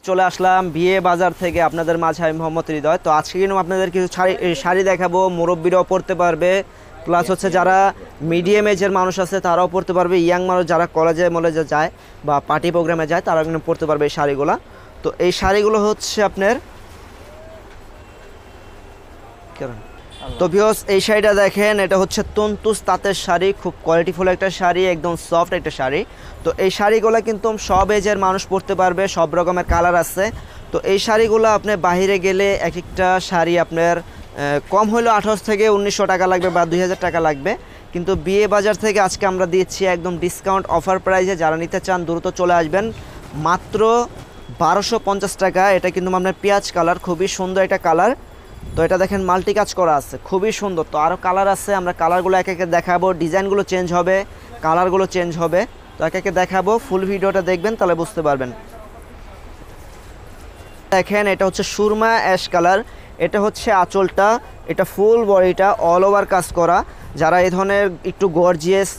চলে আসলাম বিয়ে বাজার থেকে আপনাদের মাঝে আমি মোহাম্মদ হৃদয়। তো আজকে কিন্তু আপনাদের কিছু শাড়ি দেখাবো, মুরব্বীরাও পরতে পারবে, প্লাস হচ্ছে যারা মিডিয়াম এজের মানুষ আছে তারাও পরতে পারবে, ইয়াং মানুষ যারা কলেজে যায় বা পার্টি প্রোগ্রামে যায় তারাও কিন্তু পরতে পারবে এই শাড়িগুলো। তো এই শাড়িগুলো হচ্ছে আপনার তো ভিউয়ার্স এই শাড়িটা দেখেন, এটা হচ্ছে তন্তুস তাঁতের শাড়ি, খুব কোয়ালিটিফুল একটা শাড়ি, একদম সফট একটা শাড়ি। তো এই শাড়িগুলো কিন্তু সব এজের মানুষ পরতে পারবে, সব রকমের কালার আছে। তো এই শাড়িগুলো আপনি বাইরে গেলে এক একটা শাড়ি আপনার কম হলেও 1800 থেকে 1900 টাকা লাগবে বা 2000 টাকা লাগবে, কিন্তু বিয়ে বাজার থেকে আজকে আমরা দিচ্ছি একদম ডিসকাউন্ট অফার প্রাইসে। যারা নিতে চান দ্রুত চলে আসবেন, মাত্র 1250 টাকা। এটা কিন্তু আপনার পেঁয়াজ কালার, খুবই সুন্দর একটা কালার। তো এটা দেখেন মাল্টি কাজ করা আছে, খুবই সুন্দর। তো আরও কালার আছে, আমরা কালারগুলো একে একে দেখাবো, ডিজাইনগুলো চেঞ্জ হবে, কালারগুলো চেঞ্জ হবে। তো একে একে দেখাবো, ফুল ভিডিওটা দেখবেন তাহলে বুঝতে পারবেন। দেখেন এটা হচ্ছে সুরমা অ্যাশ কালার, এটা হচ্ছে আঁচলটা, এটা ফুল বডিটা অল ওভার কাজ করা। যারা এই ধরনের একটু গর্জিয়াস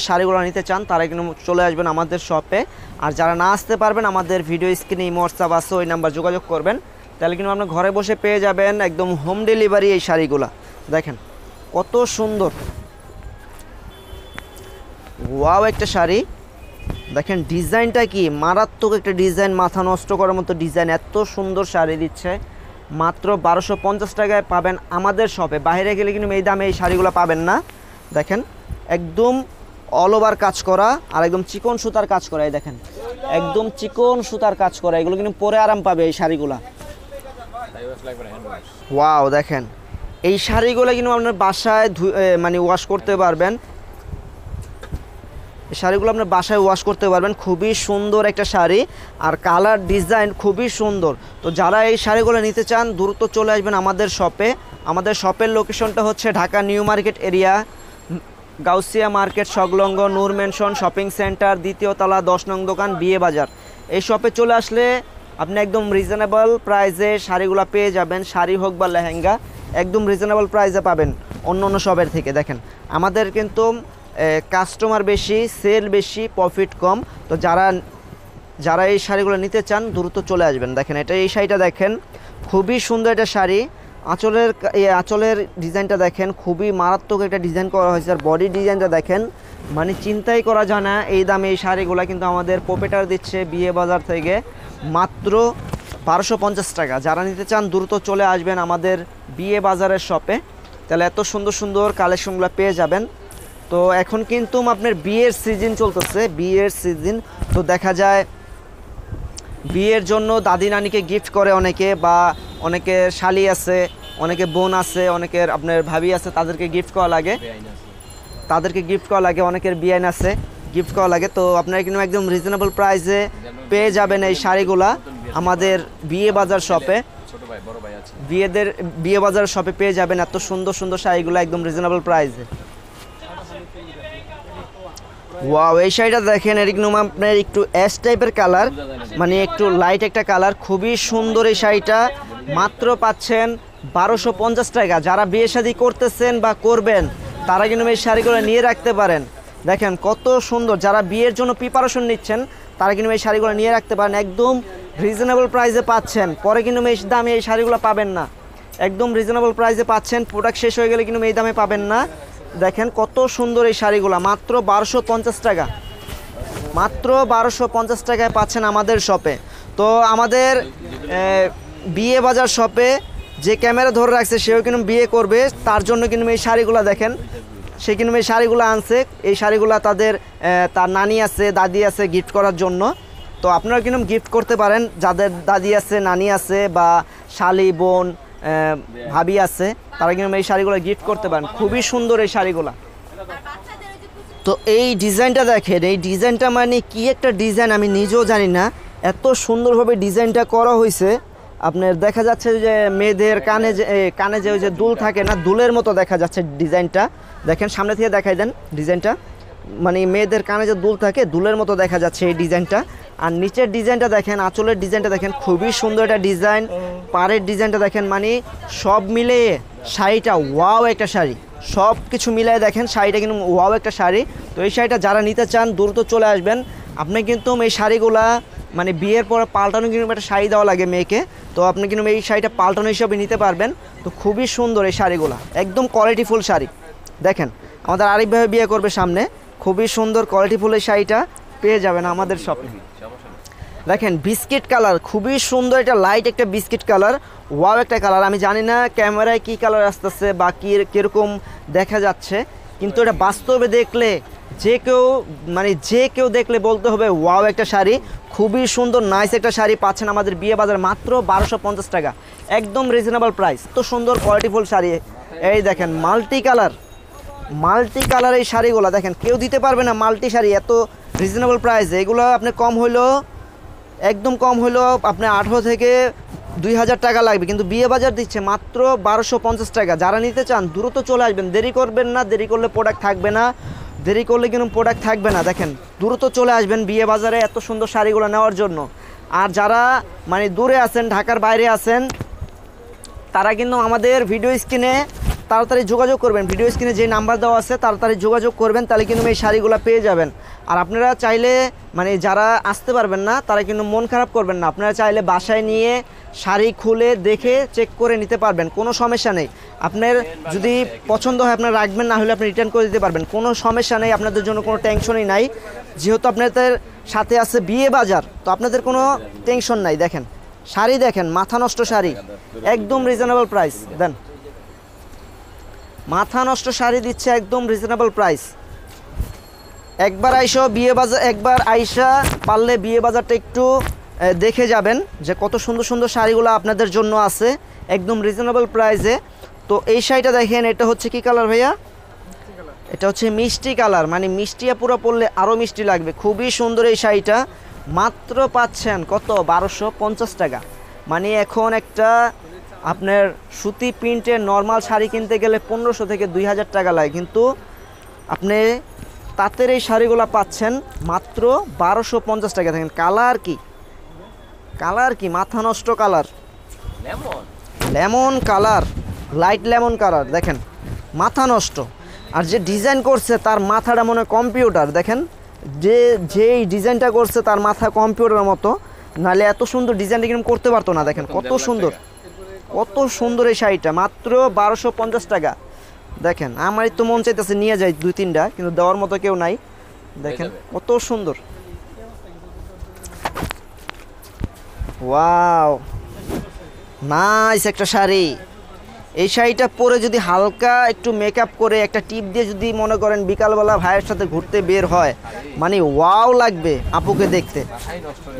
শাড়িগুলো নিতে চান তারা কিন্তু চলে আসবেন আমাদের শপে। আর যারা না আসতে পারবেন আমাদের ভিডিও স্ক্রিনে ইমো হোয়াটসঅ্যাপ আছে, ওই নাম্বার যোগাযোগ করবেন, তাহলে কিন্তু আপনার ঘরে বসে পেয়ে যাবেন একদম হোম ডেলিভারি এই শাড়িগুলো। দেখেন কত সুন্দর, ওয়াও একটা শাড়ি। দেখেন ডিজাইনটা কি মারাত্মক একটা ডিজাইন, মাথা নষ্ট করার মতো ডিজাইন, এত সুন্দর শাড়ি দিচ্ছে। মাত্র 1250 টাকায় পাবেন আমাদের শপে। বাইরে গেলে কিন্তু এই দামে এই শাড়িগুলো পাবেন না। দেখেন একদম অল ওভার কাজ করা আর একদম চিকন সুতার কাজ করা। এই দেখেন একদম চিকন সুতার কাজ করা, এগুলো কিন্তু পরে আরাম পাবে এই শাড়িগুলো। ওয়াও দেখেন এই শাড়িগুলো কিন্তু আপনার বাসায় মানে ওয়াশ করতে পারবেন, এই শাড়িগুলো আপনার বাসায় ওয়াশ করতে পারবেন। খুবই সুন্দর একটা শাড়ি আর কালার ডিজাইন খুবই সুন্দর। তো যারা এই শাড়িগুলো নিতে চান দ্রুত চলে আসবেন আমাদের শপে। আমাদের শপের লোকেশনটা হচ্ছে Dhaka new market area, Gausia market সংলগ্ন নূর মেনশন শপিং সেন্টার, দ্বিতীয় তলা, 10 নং দোকান, বিয়ে বাজার। এই শপে চলে আসলে আপনি একদম রিজনেবল প্রাইসে শাড়িগুলো পেয়ে যাবেন, শাড়ি হোক বা লেহেঙ্গা একদম রিজনেবল প্রাইসে পাবেন অন্য শপের থেকে। দেখেন আমাদের কিন্তু কাস্টমার বেশি, সেল বেশি, প্রফিট কম। তো যারা এই শাড়িগুলো নিতে চান দ্রুত চলে আসবেন। দেখেন এই শাড়িটা দেখেন, খুবই সুন্দর একটা শাড়ি। আঁচলের ডিজাইনটা দেখেন, খুবই মারাত্মক একটা ডিজাইন করা হয়েছে। আর বডি ডিজাইনটা দেখেন, মানে চিন্তাই করা যায় না এই দামে এই শাড়িগুলো কিন্তু আমাদের প্রোপেটার দিচ্ছে বিয়ে বাজার থেকে মাত্র 1250 টাকা। যারা নিতে চান দ্রুত চলে আসবেন আমাদের বিয়ে বাজারের শপে, তাহলে এত সুন্দর সুন্দর কালেকশনগুলো পেয়ে যাবেন। তো এখন কিন্তু আপনার বিয়ের সিজন চলতেছে, বিয়ের সিজন। তো দেখা যায় বিয়ের জন্য দাদি নানিকে গিফট করে অনেকে, বা অনেকের শালি আছে, অনেকে বোন আছে, অনেকের আপনার ভাবি আছে, তাদেরকে গিফট করা লাগে, অনেকের বিয়াইন আছে, গিফট করা লাগে। তো আপনারা কিন্তু একদম রিজনেবল প্রাইসে পেয়ে যাবেন এই শাড়িগুলা আমাদের বিয়ে বাজার শপে। বিয়ে বাজার শপে পেয়ে যাবেন এত সুন্দর সুন্দর শাড়িগুলো একদম রিজনেবল প্রাইসে। ওয়াও এই শাড়িটা দেখেন, এরকম আপনার একটু অ্যাশ টাইপের কালার, মানে একটু লাইট একটা কালার, খুবই সুন্দর এই শাড়িটা। মাত্র পাচ্ছেন 1250 টাকা। যারা বিয়ে শাদী করতেছেন বা করবেন তারা কিন্তু এই শাড়িগুলো নিয়ে রাখতে পারেন। দেখেন কত সুন্দর, যারা বিয়ের জন্য প্রিপারেশন নিচ্ছেন তারা কিন্তু এই শাড়িগুলো নিয়ে রাখতে পারেন, একদম রিজনেবল প্রাইসে পাচ্ছেন। পরে কিন্তু এই দামে এই শাড়িগুলো পাবেন না, একদম রিজনেবল প্রাইসে পাচ্ছেন। প্রোডাক্ট শেষ হয়ে গেলে কিন্তু এই দামে পাবেন না। দেখেন কত সুন্দর এই শাড়িগুলো, মাত্র 1250 টাকা, মাত্র 1250 টাকায় পাচ্ছেন আমাদের শপে। তো আমাদের বিয়ে বাজার শপে যে ক্যামেরা ধরে রাখছে সেও কিন্তু বিয়ে করবে, তার জন্য কিন্তু এই শাড়িগুলো দেখেন, সে কিন্তু এই শাড়িগুলো আনছে। এই শাড়িগুলো তার নানি আছে, দাদি আছে গিফট করার জন্য। তো আপনারা কিন্তু গিফট করতে পারেন, যাদের দাদি আছে, নানি আছে, বা শালি, বোন, ভাবি আছে, তারা কিন্তু এই শাড়িগুলো গিফট করতে পারেন। খুবই সুন্দর এই শাড়িগুলো। তো এই ডিজাইনটা দেখেন, এই ডিজাইনটা মানে কি একটা ডিজাইন আমি নিজেও জানি না, এত সুন্দরভাবে ডিজাইনটা করা হয়েছে। আপনার দেখা যাচ্ছে যে মেয়েদের কানে যে ওই যে দুল থাকে না, দুলের মতো দেখা যাচ্ছে ডিজাইনটা। দেখেন সামনে থেকে দেখাই দেন ডিজাইনটা, মানে মেয়েদের কানে যে দুল থাকে দুলের মতো দেখা যাচ্ছে এই ডিজাইনটা। আর নিচের ডিজাইনটা দেখেন, আঁচলের ডিজাইনটা দেখেন, খুবই সুন্দর একটা ডিজাইন। পাড়ের ডিজাইনটা দেখেন, মানে সব মিলিয়ে শাড়িটা ওয়াও একটা শাড়ি, সব কিছু মিলিয়ে দেখেন শাড়িটা কিন্তু ওয়াও একটা শাড়ি। তো এই শাড়িটা যারা নিতে চান দ্রুত চলে আসবেন। আপনি কিন্তু এই শাড়িগুলা মানে বিয়ের পর পাল্টানো কিন্তু একটা শাড়ি দেওয়া লাগে মেয়েকে, তো আপনি কিন্তু এই শাড়িটা পাল্টানো হিসাবে নিতে পারবেন। তো খুবই সুন্দর এই শাড়িগুলো, একদম কোয়ালিটিফুল শাড়ি। দেখেন আমাদের আরিফ ভাই বিয়ে করবে সামনে, খুবই সুন্দর কোয়ালিটিফুল এই শাড়িটা পেয়ে যাবেন আমাদের শপে। দেখেন বিস্কিট কালার, খুবই সুন্দর, এটা লাইট একটা বিস্কিট কালার, ওয়াও একটা কালার। আমি জানি না ক্যামেরায় কী কালার আসতেছে বা কীরকম দেখা যাচ্ছে, কিন্তু এটা বাস্তবে দেখলে যে কেউ দেখলে বলতে হবে ওয়াও একটা শাড়ি, খুবই সুন্দর নাইস একটা শাড়ি পাচ্ছেন আমাদের বিয়ে বাজার মাত্র 1250 টাকা, একদম রিজনেবল প্রাইস। তো সুন্দর কোয়ালিটিফুল শাড়ি, এই দেখেন মাল্টি কালার এই শাড়িগুলো দেখেন, কেউ দিতে পারবে না মাল্টি শাড়ি এত রিজনেবল প্রাইসে। এগুলো আপনি একদম কম হলেও আপনার 18 থেকে 2000 টাকা লাগবে, কিন্তু বিয়ে বাজার দিচ্ছে মাত্র 1250 টাকা। যারা নিতে চান দ্রুত চলে আসবেন, দেরি করবেন না, দেরি করলে প্রোডাক্ট থাকবে না, দেখেন দ্রুত চলে আসবেন বিয়ে বাজারে এত সুন্দর শাড়িগুলো নেওয়ার জন্য। আর যারা মানে দূরে আছেন, ঢাকার বাইরে আছেন, তারা কিন্তু আমাদের ভিডিও স্ক্রিনে তাড়াতাড়ি যোগাযোগ করবেন, ভিডিও স্ক্রিনে যে নাম্বার দেওয়া আছে তাড়াতাড়ি যোগাযোগ করবেন, তাহলে কিন্তু এই শাড়িগুলো পেয়ে যাবেন। আর আপনারা চাইলে মানে যারা আসতে পারবেন না তারা কিন্তু মন খারাপ করবেন না, আপনারা চাইলে বাসায় নিয়ে শাড়ি খুলে দেখে চেক করে নিতে পারবেন, কোনো সমস্যা নেই। আপনার যদি পছন্দ হয় আপনারা রাখবেন, না হলে আপনি রিটার্ন করে দিতে পারবেন, কোনো সমস্যা নেই, আপনাদের জন্য কোনো টেনশনই নাই। যেহেতু আপনাদের সাথে আছে বিয়ে বাজার, তো আপনাদের কোনো টেনশন নাই। দেখেন শাড়ি, দেখেন মাথা নষ্ট শাড়ি, একদম রিজনেবল প্রাইস। দেন মাথা নষ্ট শাড়ি দিচ্ছে একদম রিজনেবল প্রাইস। একবার আইসা পারলে বিয়ে বাজারটা একটু দেখে যাবেন যে কত সুন্দর সুন্দর শাড়িগুলো আপনাদের জন্য আছে একদম রিজনেবল প্রাইসে। তো এই শাড়িটা দেখেন, এটা হচ্ছে কি কালার ভাইয়া? এটা হচ্ছে মিষ্টি কালার, মানে মিষ্টিয়া পুরো পরলে আরও মিষ্টি লাগবে, খুবই সুন্দর এই শাড়িটা। মাত্র পাচ্ছেন কত? 1250 টাকা। মানে এখন একটা আপনার সুতি প্রিন্টের নর্মাল শাড়ি কিনতে গেলে 1500 থেকে 2000 টাকা লাগে, কিন্তু আপনি তাঁতের এই শাড়িগুলো পাচ্ছেন মাত্র 1250 টাকা। দেখেন কালার কি মাথা নষ্ট colour, lemon colour, light lemon colour, দেখেন মাথা নষ্ট। আর যে ডিজাইন করছে তার মাথাটা মনে কম্পিউটার, দেখেন যেই ডিজাইনটা করছে তার মাথা কম্পিউটারের মতো, নাহলে এত সুন্দর ডিজাইনটা কিন্তু করতে পারতো না। দেখেন কত সুন্দর এই শাড়িটা, মাত্র 1250 টাকা। দেখেন আমারই তো মন চাইতেছে নিয়ে যাই 2-3টা, কিন্তু দেওয়ার মতো কেউ নাই। দেখেন কত সুন্দর, ওয়াও নাইস একটা শাড়ি। এই শাড়িটা পরে যদি হালকা একটু মেকআপ করে একটা টিপ দিয়ে যদি মনে করেন বিকালবেলা ভাইয়ের সাথে ঘুরতে বের হয়, মানে ওয়াও লাগবে আপুকে দেখতে।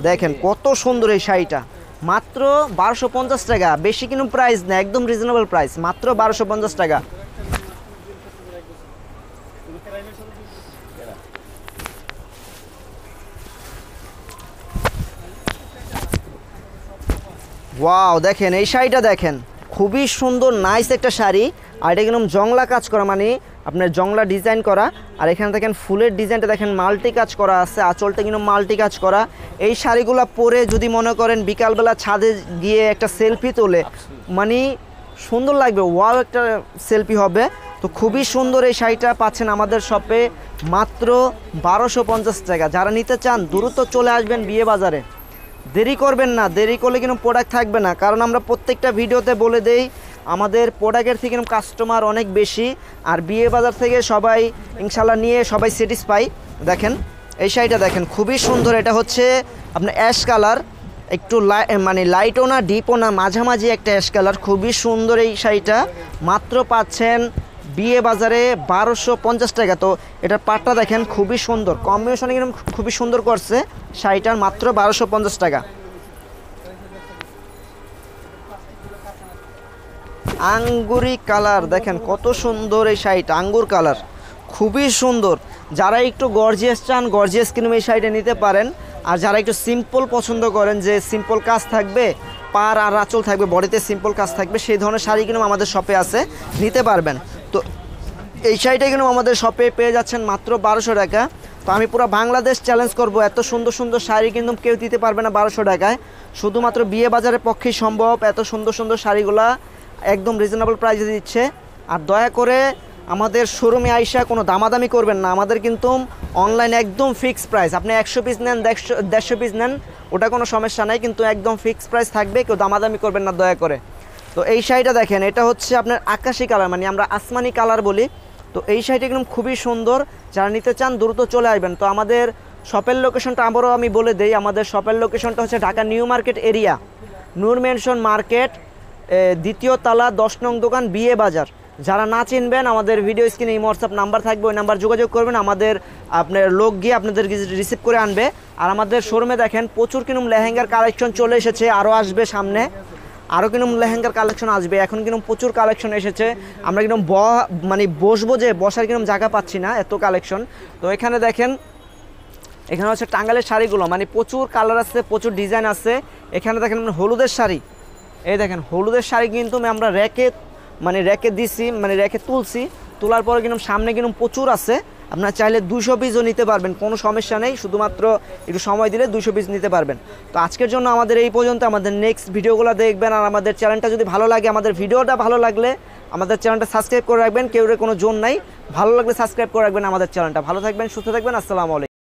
দেখেন কত সুন্দর এই শাড়িটা, মাত্র 1250 টাকা, বেশি কিন্তু প্রাইস না, একদম রিজনেবল প্রাইস, মাত্র 1250 টাকা। ওয়াও দেখেন এই শাড়িটা, দেখেন খুবই সুন্দর নাইস একটা শাড়ি। আর এটা একদম জংলা কাজ করা, মানে আপনার জংলা ডিজাইন করা। আর এখানে দেখেন ফুলের ডিজাইনটা দেখেন মাল্টি কাজ করা আছে, আঁচলটা কিন্তু মাল্টি কাজ করা। এই শাড়িগুলো পরে যদি মনে করেন বিকালবেলা ছাদে গিয়ে একটা সেলফি তোলে, মানে সুন্দর লাগবে, ওয়াও একটা সেলফি হবে। তো খুবই সুন্দর এই শাড়িটা পাচ্ছেন আমাদের শপে মাত্র 1250 টাকা। যারা নিতে চান দ্রুত চলে আসবেন বিয়ে বাজারে, দেরি করবেন না, দেরি করলে কিন্তু প্রোডাক্ট থাকবে না। কারণ আমরা প্রত্যেকটা ভিডিওতে বলে দেই আমাদের প্রোডাক্টের থেকে কাস্টমার অনেক বেশি, আর বিয়ে বাজার থেকে সবাই ইনশাল্লাহ নিয়ে সবাই স্যাটিসফাই। দেখেন এই শাড়িটা দেখেন খুবই সুন্দর, এটা হচ্ছে আপনার অ্যাশ কালার, একটু মানে লাইটও না ডিপও না, মাঝামাঝি একটা অ্যাশ কালার, খুবই সুন্দর এই শাড়িটা। মাত্র পাচ্ছেন বিয়ে বাজারে 1250 টাকা। তো এটার পাটটা দেখেন খুবই সুন্দর, কম্বিনেশনে কিন্তু খুবই সুন্দর করছে শাড়িটার, মাত্র 1250 টাকা। আঙ্গুরি কালার, দেখেন কত সুন্দর এই শাড়িটা, আঙ্গুর কালার খুবই সুন্দর। যারা একটু গর্জিয়াস চান, গর্জিয়াস কিন্তু এই শাড়িটা নিতে পারেন। আর যারা একটু সিম্পল পছন্দ করেন, যে সিম্পল কাজ থাকবে, পার আর আঁচল থাকবে, বডিতে সিম্পল কাজ থাকবে, সেই ধরনের শাড়ি কিন্তু আমাদের শপে আছে, নিতে পারবেন। তো এই শাড়িটা কিন্তু আমাদের শপে পেয়ে যাচ্ছেন মাত্র 1200 টাকা। তো আমি পুরো বাংলাদেশ চ্যালেঞ্জ করব, এত সুন্দর সুন্দর শাড়ি কিন্তু কেউ দিতে পারবে না 1200 টাকায়, শুধুমাত্র বিয়ে বাজারের পক্ষেই সম্ভব। এত সুন্দর সুন্দর শাড়িগুলা একদম রিজনেবল প্রাইসে দিচ্ছে। আর দয়া করে আমাদের শোরুমে আইসা কোনো দামাদামি করবেন না, আমাদের কিন্তু অনলাইন একদম ফিক্সড প্রাইস। আপনি 100 পিস নেন, 150 পিস নেন, ওটা কোনো সমস্যা নাই, কিন্তু একদম ফিক্সড প্রাইস থাকবে, কেউ দামাদামি করবেন না দয়া করে। তো এই শাড়িটা দেখেন, এটা হচ্ছে আপনার আকাশি কালার, মানে আমরা আসমানি কালার বলি। তো এই শাড়িটা একদম খুবই সুন্দর, যারা নিতে চান দ্রুত চলে আসবেন। তো আমাদের শপের লোকেশনটা আবারও আমি বলে দেই, আমাদের শপের লোকেশনটা হচ্ছে ঢাকা নিউ মার্কেট এরিয়া, নূর মেনশন মার্কেট, দ্বিতীয় তলা, 10 নং দোকান, বিয়ে বাজার। যারা না চিনবেন, আমাদের ভিডিও স্ক্রিনে হোয়াটসঅ্যাপ নাম্বার থাকবে, ওই নাম্বার যোগাযোগ করবেন, আমাদের আপনার লোক গিয়ে আপনাদের রিসিভ করে আনবে। আর আমাদের শোরুমে দেখেন প্রচুর কিনুম লেহেঙ্গার কালেকশন চলে এসেছে, আরও আসবে সামনে, আরও কিনুম লেহেঙ্গার কালেকশন আসবে। এখন কিনুম প্রচুর কালেকশন এসেছে, আমরা কিনুম মানে বসবো যে বসার কিনুম জায়গা পাচ্ছি না, এত কালেকশন। তো এখানে দেখেন, এখানে হচ্ছে টাঙ্গালের শাড়িগুলো, মানে প্রচুর কালার আছে, প্রচুর ডিজাইন আছে। এখানে দেখেন হলুদের শাড়ি, এই দেখেন হলুদের শাড়ি কিন্তু আমরা র্যাকে দিছি, মানে র্যাকে তুলছি, তোলার পরে কিন্তু সামনে কিন্তু প্রচুর আছে। আপনারা চাইলে 200 পিসও নিতে পারবেন, কোনো সমস্যা নেই, শুধুমাত্র একটু সময় দিলে 200 পিস নিতে পারবেন। তো আজকের জন্য আমাদের এই পর্যন্ত, আমাদের নেক্সট ভিডিওগুলো দেখবেন। আর আমাদের চ্যানেলটা যদি ভালো লাগে, আমাদের ভিডিওটা ভালো লাগলে আমাদের চ্যানেলটা সাবস্ক্রাইব করে রাখবেন, কেউ কোনো জোন নাই, ভালো লাগলে সাবস্ক্রাইব করে রাখবেন আমাদের চ্যানেলটা। ভালো থাকবেন, সুস্থ থাকবেন, আসসালামু আলাইকুম।